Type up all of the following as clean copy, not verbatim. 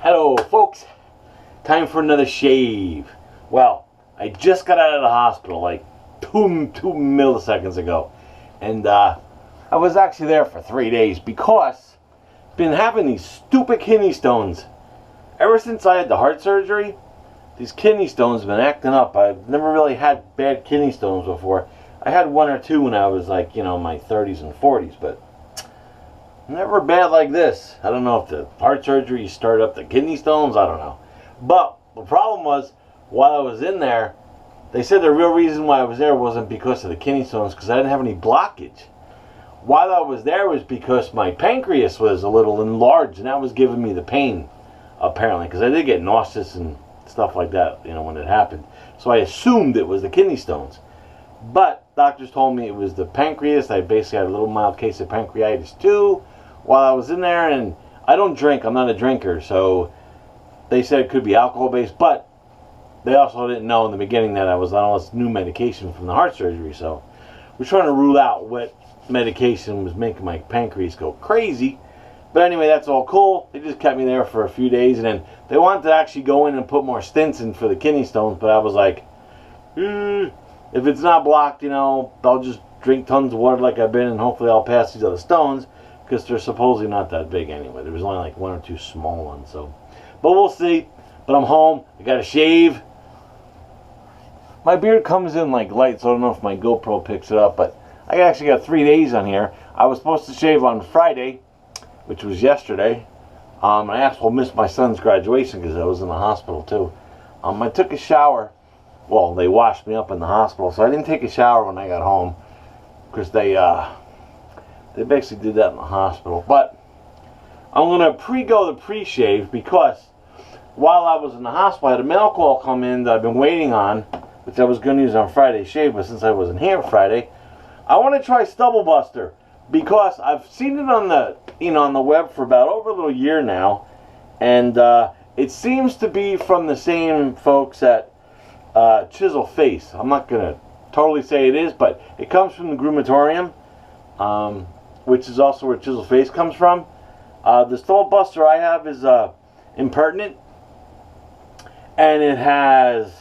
Hello folks, time for another shave. Well, I just got out of the hospital like two milliseconds ago, and I was actually there for 3 days because I've been having these stupid kidney stones. Ever since I had the heart surgery, these kidney stones have been acting up. I've never really had bad kidney stones before. I had one or two when I was like, my 30s and 40s, but never bad like this. I don't know if the heart surgery started up the kidney stones, I don't know. But the problem was, while I was in there, they said the real reason why I was there wasn't because of the kidney stones, because I didn't have any blockage. While I was there was because my pancreas was a little enlarged, and that was giving me the pain, apparently, because I did get nauseous and stuff like that, when it happened. So I assumed it was the kidney stones. But doctors told me it was the pancreas. I basically had a little mild case of pancreatitis too while I was in there, and I don't drink. I'm not a drinker, so they said it could be alcohol based, but they also didn't know in the beginning that I was on all this new medication from the heart surgery, so we're trying to rule out what medication was making my pancreas go crazy. But anyway, that's all cool. They just kept me there for a few days, and then they wanted to actually go in and put more stents in for the kidney stones, but I was like, if it's not blocked, I'll just drink tons of water like I've been, and hopefully I'll pass these other stones, because they're supposedly not that big anyway. There was only like one or two small ones, so. But we'll see. But I'm home. I got to shave. My beard comes in like light, so I don't know if my GoPro picks it up, but I actually got 3 days on here. I was supposed to shave on Friday, which was yesterday. I also missed my son's graduation because I was in the hospital too. I took a shower. Well, they washed me up in the hospital, so I didn't take a shower when I got home because they basically did that in the hospital. But I'm going to pre-go the pre-shave because while I was in the hospital, I had a mail call come in that I've been waiting on, which I was going to use on Friday's shave, but since I wasn't here Friday, I want to try Stubble Buster because I've seen it on the on the web for about over a little year now, and it seems to be from the same folks at Chisel Face. I'm not going to totally say it is, but it comes from the Groomatorium, which is also where Chisel Face comes from. The Stubble Buster I have is Impertinent, and it has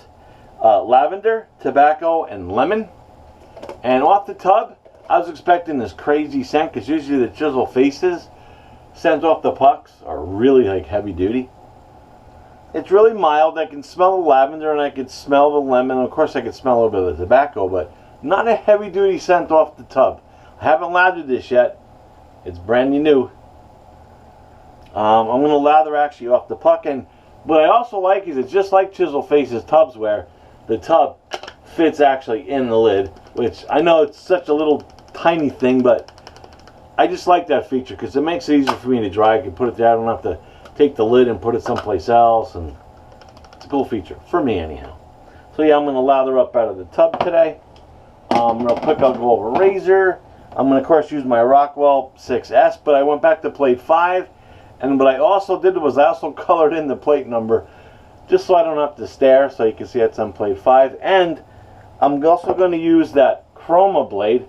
lavender, tobacco, and lemon. And off the tub, I was expecting this crazy scent, because usually the Chisel Faces scent off the pucks are really like heavy duty. It's really mild. I can smell the lavender and I can smell the lemon. Of course, I can smell a little bit of the tobacco, but not a heavy duty scent off the tub. I haven't lathered this yet. It's brand new. I'm going to lather actually off the puck, and what I also like is it's just like Chisel Face's tubs, where the tub fits actually in the lid, which I know it's such a little tiny thing, but I just like that feature because it makes it easier for me to dry. I can put it there. I don't have to take the lid and put it someplace else, and it's a cool feature for me anyhow. So yeah, I'm going to lather up out of the tub today. Real quick, I'll go over razor. I'm going to of course use my Rockwell 6S, but I went back to plate 5, and what I also did was I also colored in the plate number just so I don't have to stare, so you can see it's on plate 5. And I'm also going to use that Croma blade,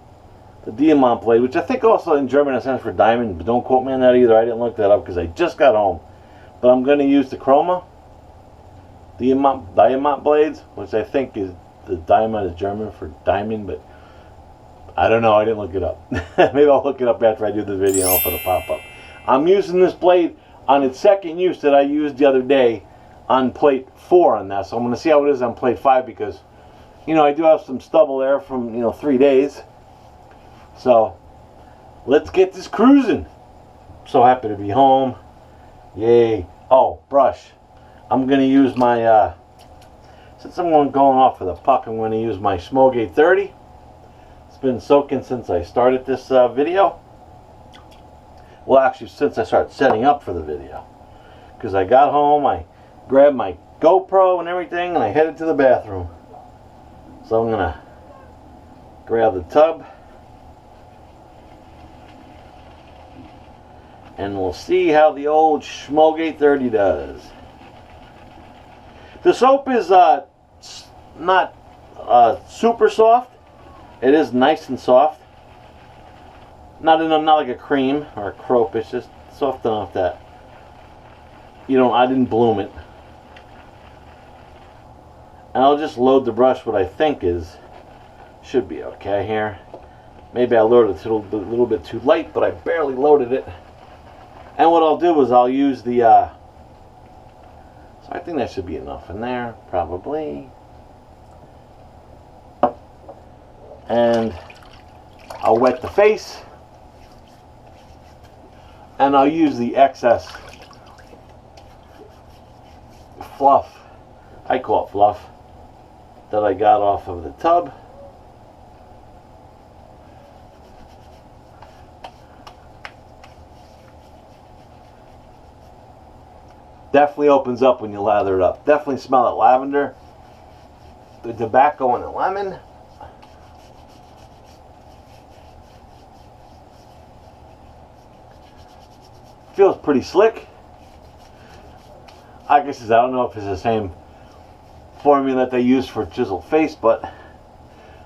the diamond blade, which I think also in German it stands for diamond, but don't quote me on that either. I didn't look that up because I just got home. But I'm going to use the Croma diamond blades, which I think is, the diamond is German for diamond, but I don't know. I didn't look it up. Maybe I'll look it up after I do the video and I'll put a pop-up. I'm using this blade on its second use that I used the other day on plate 4 on that. So I'm going to see how it is on plate 5 because, I do have some stubble there from, 3 days. So let's get this cruising. So happy to be home. Yay. Oh, brush. I'm going to use my, since I'm going off for the puck, I'm going to use my Semogue 830. It's been soaking since I started this video. Well, actually, since I started setting up for the video. Because I got home, I grabbed my GoPro and everything, and I headed to the bathroom. So I'm going to grab the tub. And we'll see how the old Semogue 830 does. The soap is not super soft. It is nice and soft. Not like a cream or a crope. It's just soft enough that I didn't bloom it. And I'll just load the brush what I think should be okay here. Maybe I loaded it a little bit too late, but I barely loaded it. And what I'll do is I'll use the, so I think that should be enough in there, probably. And I'll wet the face. And I'll use the excess fluff, I call it fluff, that I got off of the tub. Definitely opens up when you lather it up. Definitely smell that lavender, the tobacco, and the lemon. Feels pretty slick. I guess I don't know if it's the same formula that they use for chiseled face,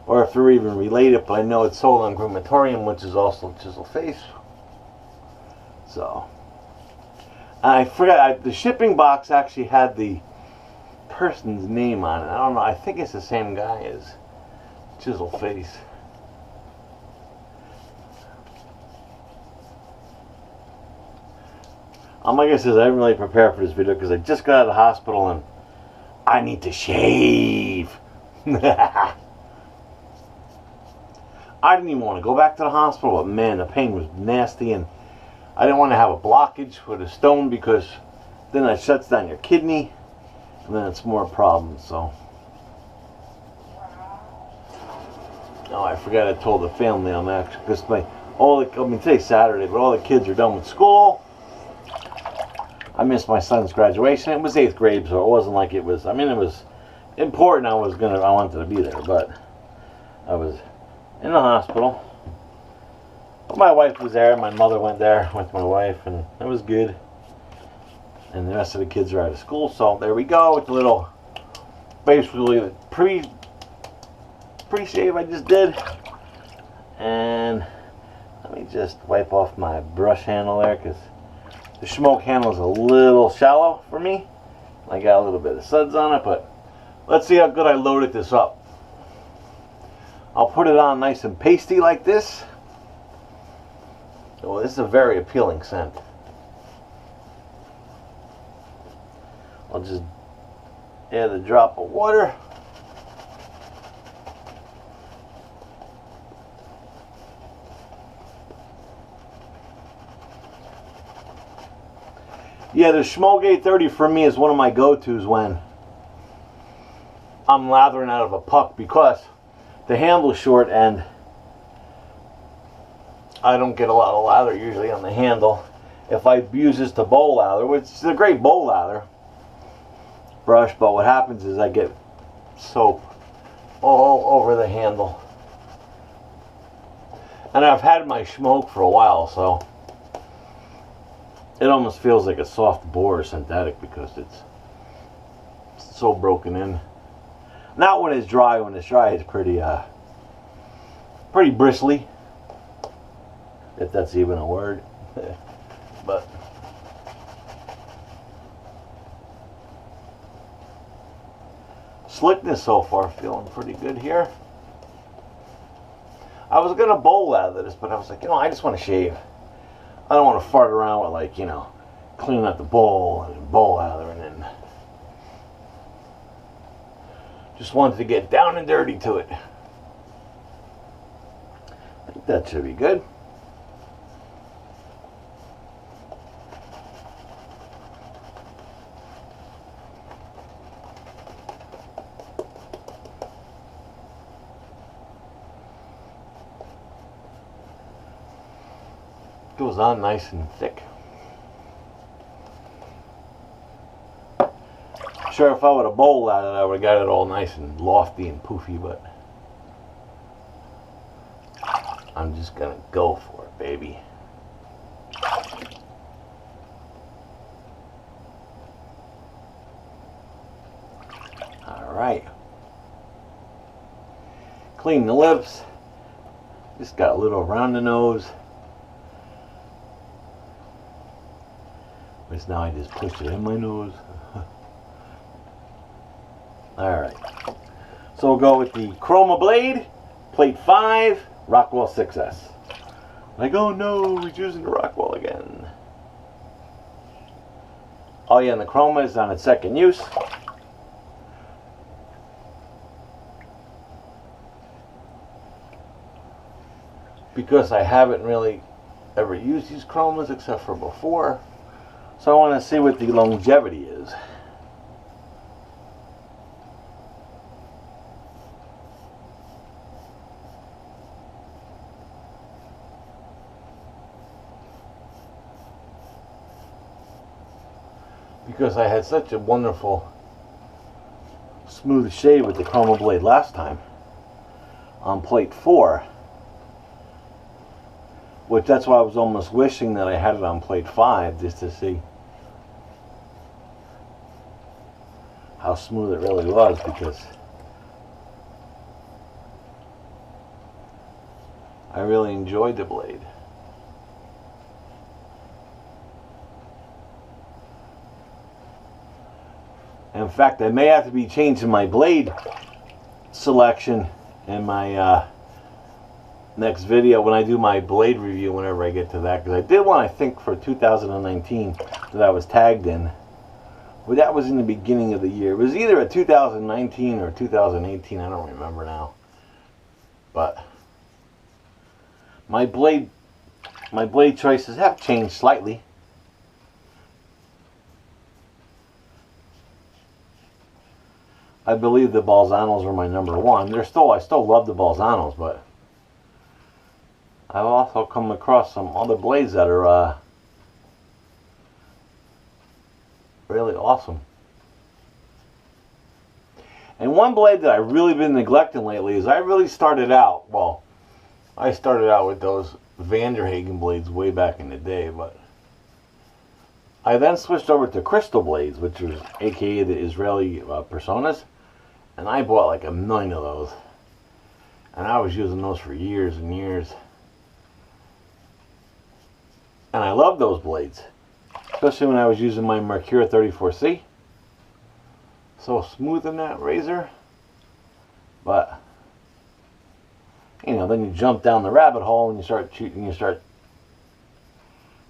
or if they're even related, but I know it's sold on Groomatorium, which is also chiseled face. So I forgot, the shipping box actually had the person's name on it. I don't know, I think it's the same guy as chiseled face. Like I said, I didn't really prepare for this video because I just got out of the hospital and I need to shave. I didn't even want to go back to the hospital, but man, the pain was nasty, and I didn't want to have a blockage with a stone because then it shuts down your kidney and then it's more problems. So, oh, I forgot I told the family I'm actually, because today's Saturday, but all the kids are done with school. I missed my son's graduation. It was 8th grade, so it wasn't like it was, it was important. I wanted to be there, but I was in the hospital. But my wife was there, my mother went there with my wife, and it was good. And the rest of the kids are out of school, so there we go with the little, basically the pre-shave I just did. And let me just wipe off my brush handle there, because the Semogue handle is a little shallow for me. I got a little bit of suds on it, but let's see how good I loaded this up. I'll put it on nice and pasty like this. Oh, this is a very appealing scent. I'll just add a drop of water. Yeah, the Semogue 830 for me is one of my go-tos when I'm lathering out of a puck, because the handle's short and I don't get a lot of lather usually on the handle. If I use this to bowl lather, which is a great bowl lather brush, but what happens is I get soap all over the handle. And I've had my Semogue for a while, so it almost feels like a soft bore synthetic because it's so broken in. Not when it's dry. When it's dry, it's pretty bristly, if that's even a word. But slickness so far, feeling pretty good here. I was gonna bowl lather this, but I was like, I just want to shave. I don't want to fart around with cleaning out the bowl and bowl lather, and then just wanted to get down and dirty to it. I think that should be good. Goes on nice and thick. Sure, if I would have bowled at it, I would have got it all nice and lofty and poofy, but I'm just gonna go for it, baby. Alright. Clean the lips. Just got a little around the nose. Because now I just pushed it in my nose. Alright. So we'll go with the Croma Blade, plate 5, Rockwell 6S. Like, oh no, he's using the Rockwell again. Oh yeah, and the Croma is on its second use. Because I haven't really ever used these Chromas except for before. So I want to see what the longevity is. Because I had such a wonderful smooth shave with the Croma Blade last time on plate 4, which that's why I was almost wishing that I had it on plate 5 just to see how smooth it really was, because I really enjoyed the blade. In fact, I may have to be changing my blade selection in my next video when I do my blade review, whenever I get to that. Because I did one, I think, for 2019 that I was tagged in. But that was in the beginning of the year. It was either a 2019 or 2018. I don't remember now. But my blade choices have changed slightly. I believe the Balzanos are my number one. I still love the Balzanos, but I've also come across some other blades that are really awesome. And one blade that I've really been neglecting lately is I started out with those Vanderhagen blades way back in the day, but I then switched over to crystal blades, which was aka the Israeli Personas. And I bought like 1 million of those. And I was using those for years and years. And I love those blades. Especially when I was using my Mercura 34C. So smooth in that razor. But, you know, then you jump down the rabbit hole and you start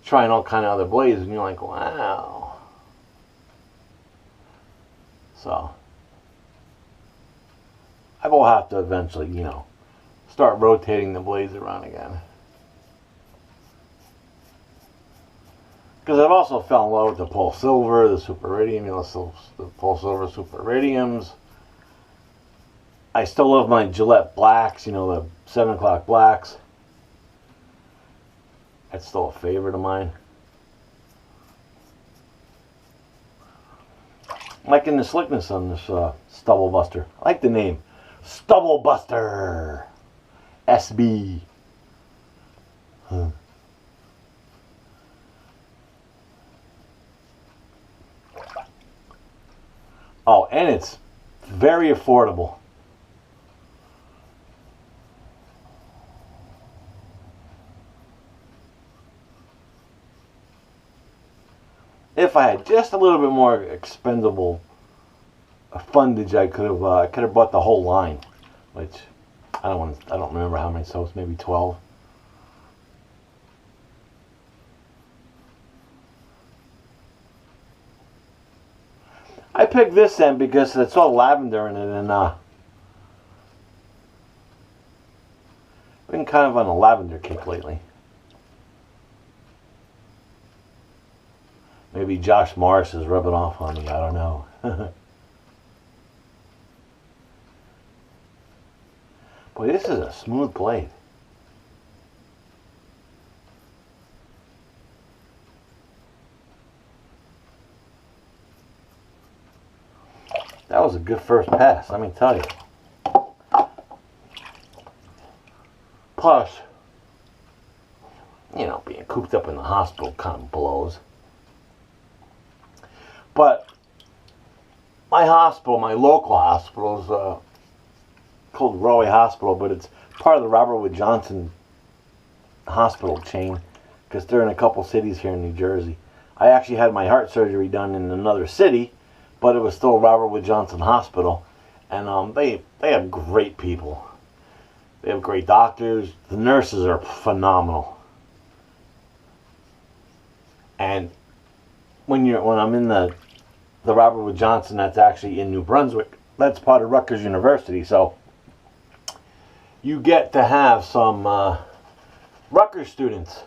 trying all kind of other blades. And you're like, wow. So I will have to eventually, you know, start rotating the blades around again. Because I've also fell in love with the Pulse Silver, the Super Radium, you know, the Pulse Silver Super Radiums. I still love my Gillette Blacks, you know, the 7 o'clock Blacks. That's still a favorite of mine. I'm liking the slickness on this Stubble Buster. I like the name. Stubble Buster SB. Huh. Oh, and it's very affordable. If I had just a little bit more expendable fundage, I could have bought the whole line, which I don't remember how many soaps, maybe 12. I picked this scent because it's all lavender in it, and I've been kind of on a lavender kick lately. Maybe Josh Morris is rubbing off on me, I don't know. Boy, this is a smooth blade. That was a good first pass, let me tell you. Plus, you know, being cooped up in the hospital kind of blows. But my hospital, my local hospital, is called Rahway Hospital, but it's part of the Robert Wood Johnson hospital chain, because they're in a couple cities here in New Jersey. I actually had my heart surgery done in another city, but it was still Robert Wood Johnson Hospital, and they have great people. They have great doctors. The nurses are phenomenal. And when I'm in the Robert Wood Johnson, that's actually in New Brunswick. That's part of Rutgers University, so you get to have some Rutgers students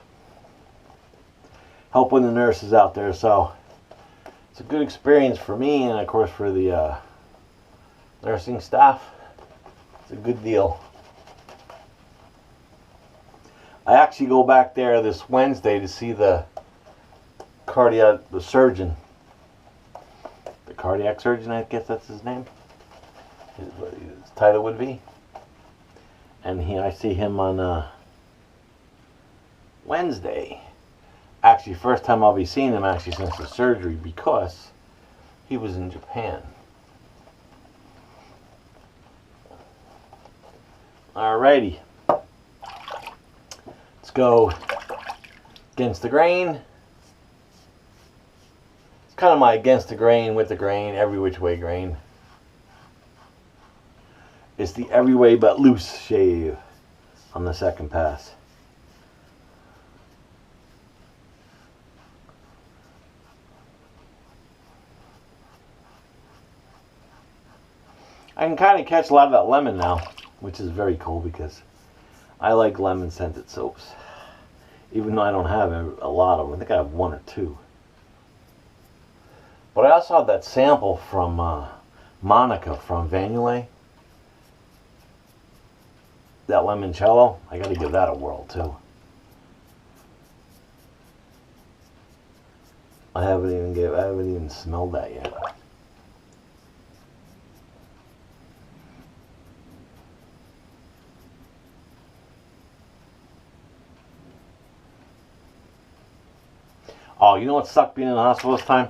helping the nurses out there. So it's a good experience for me, and of course for the nursing staff. It's a good deal. I actually go back there this Wednesday to see the surgeon. The cardiac surgeon, I guess that's his name. His title would be. And I see him on Wednesday. Actually, first time I'll be seeing him actually since the surgery, because he was in Japan. Alrighty. Let's go against the grain. It's kind of my against the grain, with the grain, every which way grain. It's the every way but loose shave on the second pass. I can kind of catch a lot of that lemon now, which is very cool because I like lemon scented soaps. Even though I don't have a lot of them. I think I have one or two. But I also have that sample from Monica from Vanulay. That limoncello. I got to give that a whirl too. I haven't even smelled that yet. Oh, you know what sucked being in the hospital this time?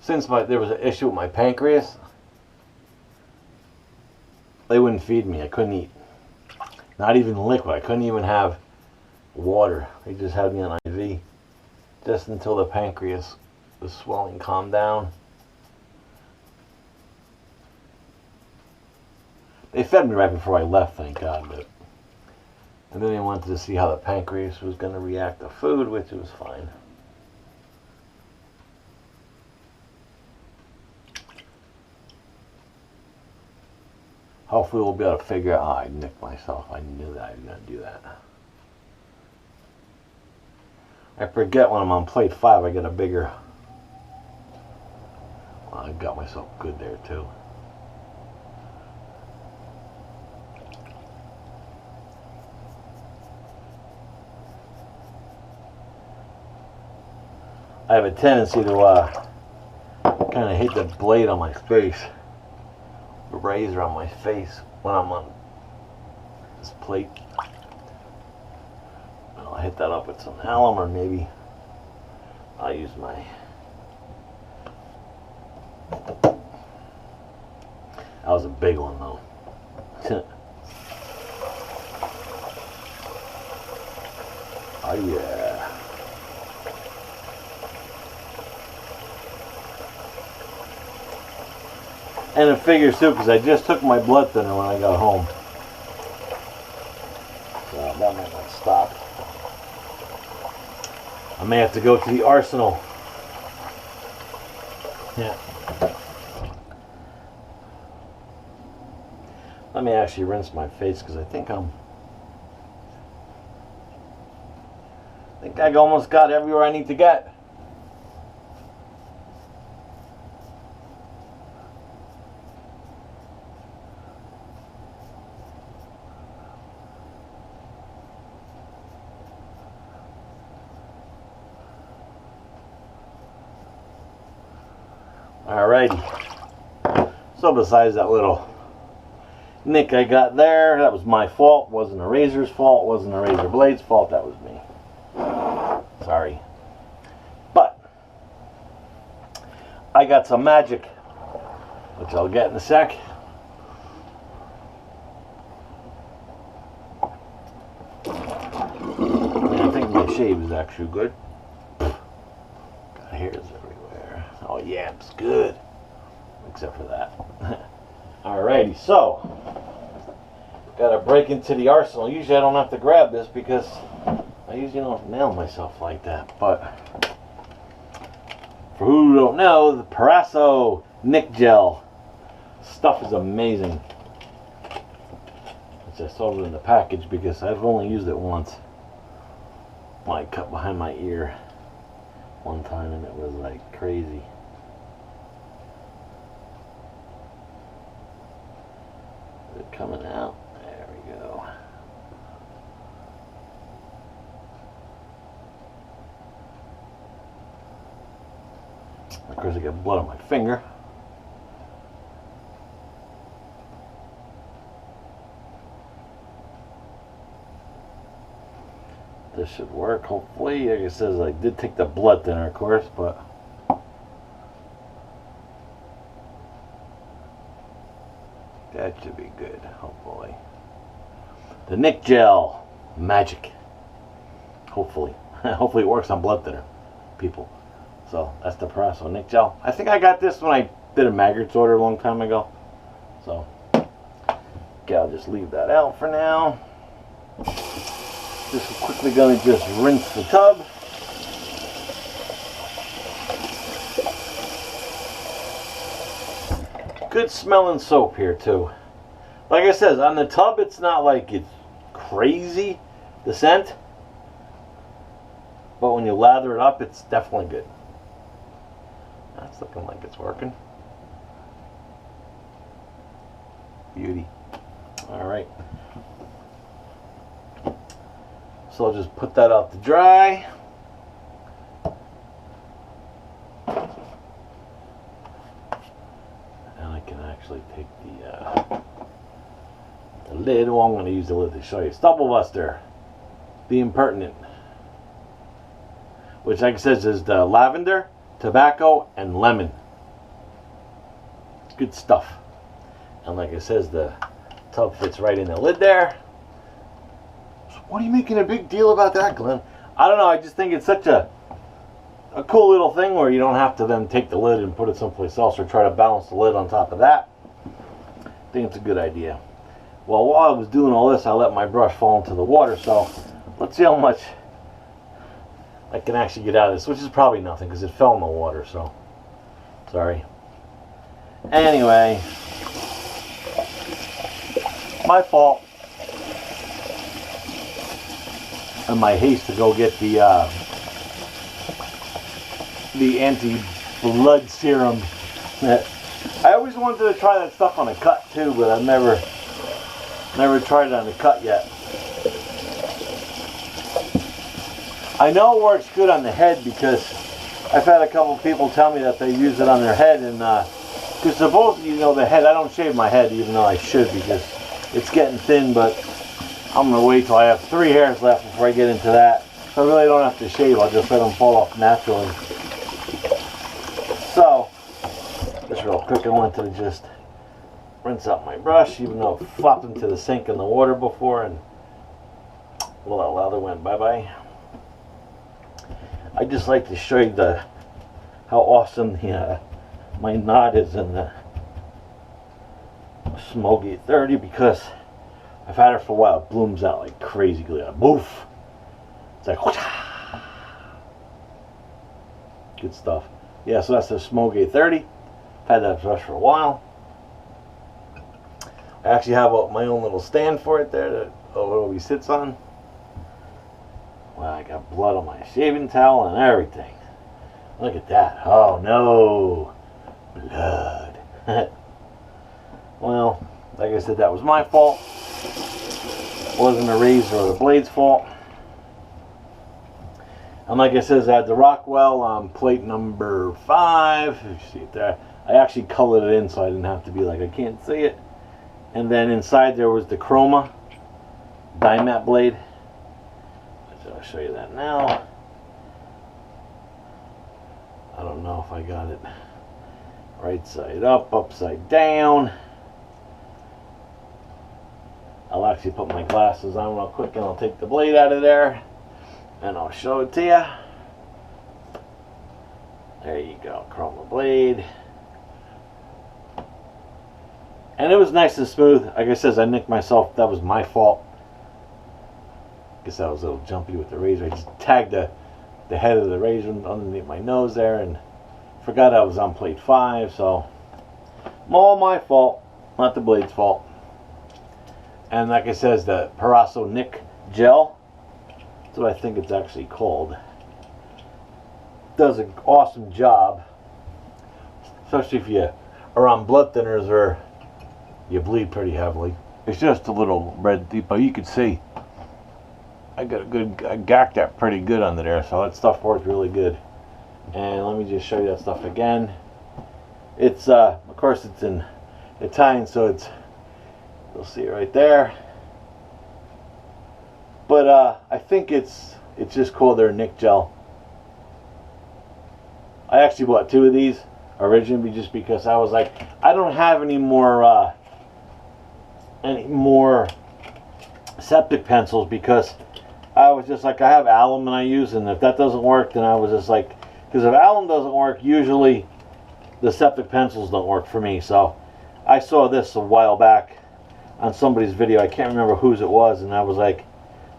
Since there was an issue with my pancreas, they wouldn't feed me. I couldn't eat. Not even liquid. I couldn't even have water. They just had me on IV. Just until the pancreas, the swelling calmed down. They fed me right before I left, thank God. And then they wanted to see how the pancreas was going to react to food, which was fine. Hopefully we'll be able to figure out. I nicked myself. I knew that I was going to do that. I forget when I'm on plate 5 I get a bigger... Well, I got myself good there too. I have a tendency to kind of hit the blade on my face. The razor on my face when I'm on this plate. I'll hit that up with some alum, or maybe I'll use my... That was a big one though. Oh yeah. And it figures too, because I just took my blood thinner when I got home. So that might not stop. I may have to go to the arsenal. Yeah. Let me actually rinse my face, because I think I almost got everywhere I need to get. Alrighty. So besides that little nick I got there, that was my fault. Wasn't a razor's fault. Wasn't a razor blade's fault. That was me. Sorry. But I got some magic, which I'll get in a sec. I think my shave is actually good. God hairs everywhere. Oh yeah, it's good. Except for that. Alrighty, so gotta break into the arsenal. Usually I don't have to grab this because I usually don't nail myself like that. But for who don't know, the Proraso Gel stuff is amazing. I saw it in the package because I've only used it once. I cut behind my ear one time and it was like crazy. Is it coming out? There we go. Of course I got blood on my finger. This should work, hopefully. Like it says, I did take the blood thinner, of course, but that should be good, hopefully. The Gel, magic. Hopefully. Hopefully it works on blood thinner people. So, that's the Proraso Gel. I think I got this when I did a Maggots order a long time ago. So, okay, I'll just leave that out for now. Just quickly going to just rinse the tub. Good smelling soap here too. Like I said, on the tub it's not like it's crazy, the scent. But when you lather it up, it's definitely good. That's looking like it's working. Beauty. Alright. So I'll just put that out to dry. And I can actually take the lid. Well, I'm going to use the lid to show you. Stubble Buster. The Impertinent. Which, like I said, is the lavender, tobacco, and lemon. It's good stuff. And like it says, the tub fits right in the lid there. What are you making a big deal about that, Glenn? I don't know. I just think it's such a cool little thing where you don't have to then take the lid and put it someplace else or try to balance the lid on top of that. I think it's a good idea. Well, while I was doing all this, I let my brush fall into the water. So let's see how much I can actually get out of this, which is probably nothing because it fell in the water. So sorry. Anyway, my fault. And my haste to go get the anti-blood serum. I always wanted to try that stuff on a cut too, but I've never tried it on a cut yet. I know it works good on the head because I've had a couple of people tell me that they use it on their head, and because supposedly, you know, the head, I don't shave my head even though I should because it's getting thin, but I'm going to wait till I have 3 hairs left before I get into that. So I really don't have to shave. I'll just let them fall off naturally. So, just real quick, I wanted to just rinse out my brush, even though it flopped into the sink in the water before, and well, that lather went bye-bye. I just like to show you how awesome my knot is in the Semogue 830 because I've had it for a while. It blooms out like crazy. Boof! It's like whoosh. Good stuff. Yeah, so that's the Semogue 830. I've had that brush for a while. I actually have my own little stand for it there that it always sits on. Well, I got blood on my shaving towel and everything. Look at that. Oh no! Blood. Well, like I said, that was my fault. It wasn't the razor or the blade's fault. And like I said, I had the Rockwell plate number 5. You see it there. I actually colored it in so I didn't have to be like, I can't see it. And then inside there was the Croma die-matte blade. So I'll show you that now. I don't know if I got it right side up, upside down. I'll actually put my glasses on real quick and I'll take the blade out of there and I'll show it to you. you go, Croma Blade. And it was nice and smooth. Like I said, I nicked myself. That was my fault. Guess I was a little jumpy with the razor. I just tagged the head of the razor underneath my nose there and forgot I was on plate 5. So, all my fault, not the blade's fault. And like I said, the Proraso Gel. That's what I think it's actually called. Does an awesome job, especially if you are on blood thinners or you bleed pretty heavily. It's just a little red deep, but you can see I gacked that pretty good under there, so that stuff worked really good. And let me just show you that stuff again. It's of course it's in Italian, so it's, you'll see it right there. But I think it's just called their Nick Gel. I actually bought 2 of these originally just because I was like, I don't have any more septic pencils, because I was just like, I have alum and I use, and if that doesn't work, then I was just like, because if alum doesn't work, usually the septic pencils don't work for me. So I saw this a while back on somebody's video, I can't remember whose it was, and I was like,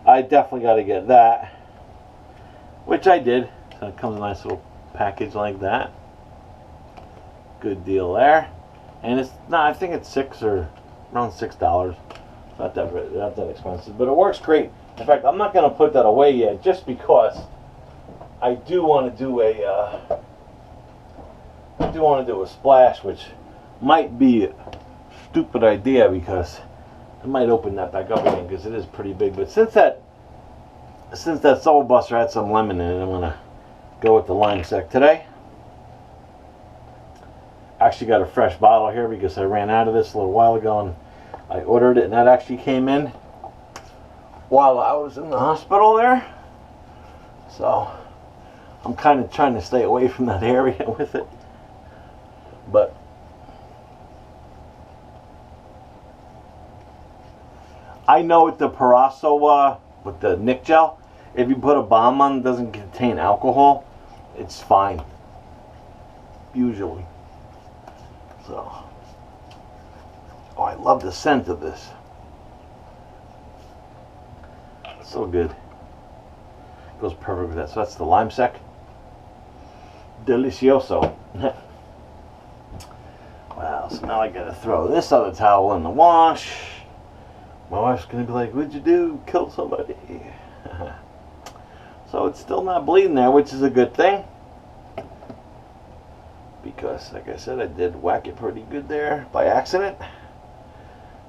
I definitely got to get that, which I did. So it comes in a nice little package like that. Good deal there. And it's not, I think it's around $6. Not that expensive, but it works great. In fact, I'm not going to put that away yet, just because I do want to do a splash, which might be a stupid idea because I might open that back up again because it is pretty big. But since that Stubble Buster had some lemon in it, I'm going to go with the LimeSec today. Actually got a fresh bottle here because I ran out of this a little while ago and I ordered it, and that actually came in while I was in the hospital there. So I'm kind of trying to stay away from that area with it. But I know with the Proraso, with the Nick Gel, if you put a bomb on, it doesn't contain alcohol, it's fine. Usually. So, oh, I love the scent of this. It's so good. Goes perfect with that. So that's the LimeSec. Delicioso. Wow, so now I gotta throw this other towel in the wash. My wife's gonna be like, what'd you do? Kill somebody. So it's still not bleeding there, which is a good thing. Because, like I said, I did whack it pretty good there by accident.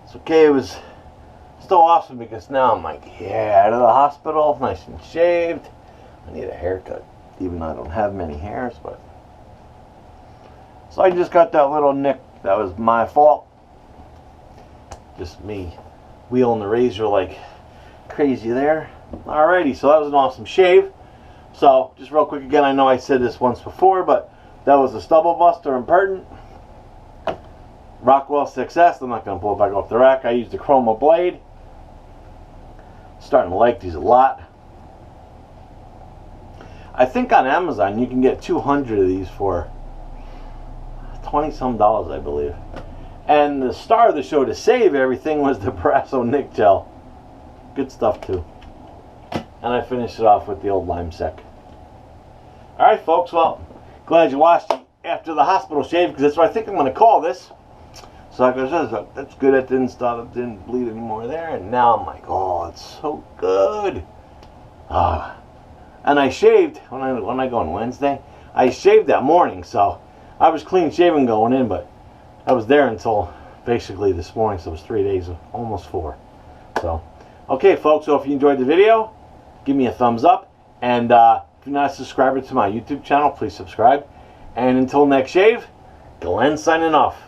It's okay, it was still awesome because now I'm like, yeah, out of the hospital, nice and shaved. I need a haircut, even though I don't have many hairs, but. So I just got that little nick. That was my fault. Just me wheeling the razor like crazy there. Alrighty, so that was an awesome shave. So, just real quick again, I know I said this once before, but that was the Stubble Buster Impertinent. Rockwell Success. I'm not going to pull it back off the rack. I used the Croma Blade. Starting to like these a lot. I think on Amazon you can get 200 of these for $20-some, I believe. And the star of the show to save everything was the Proraso Nick Gel. Good stuff too. And I finished it off with the old LimeSec. Alright folks, well, glad you watched after the hospital shave, because that's what I think I'm going to call this. So like I said, that's good. It didn't bleed anymore there. And now I'm like, oh, it's so good. And I shaved when I go on Wednesday. I shaved that morning, so I was clean shaven going in, but I was there until basically this morning, so it was 3 days, almost 4. So, okay folks, so if you enjoyed the video, give me a thumbs up, and if you're not a subscriber to my YouTube channel, please subscribe. And until next shave, Glenn signing off.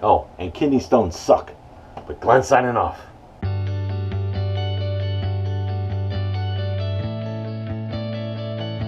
Oh, and kidney stones suck, but Glenn signing off.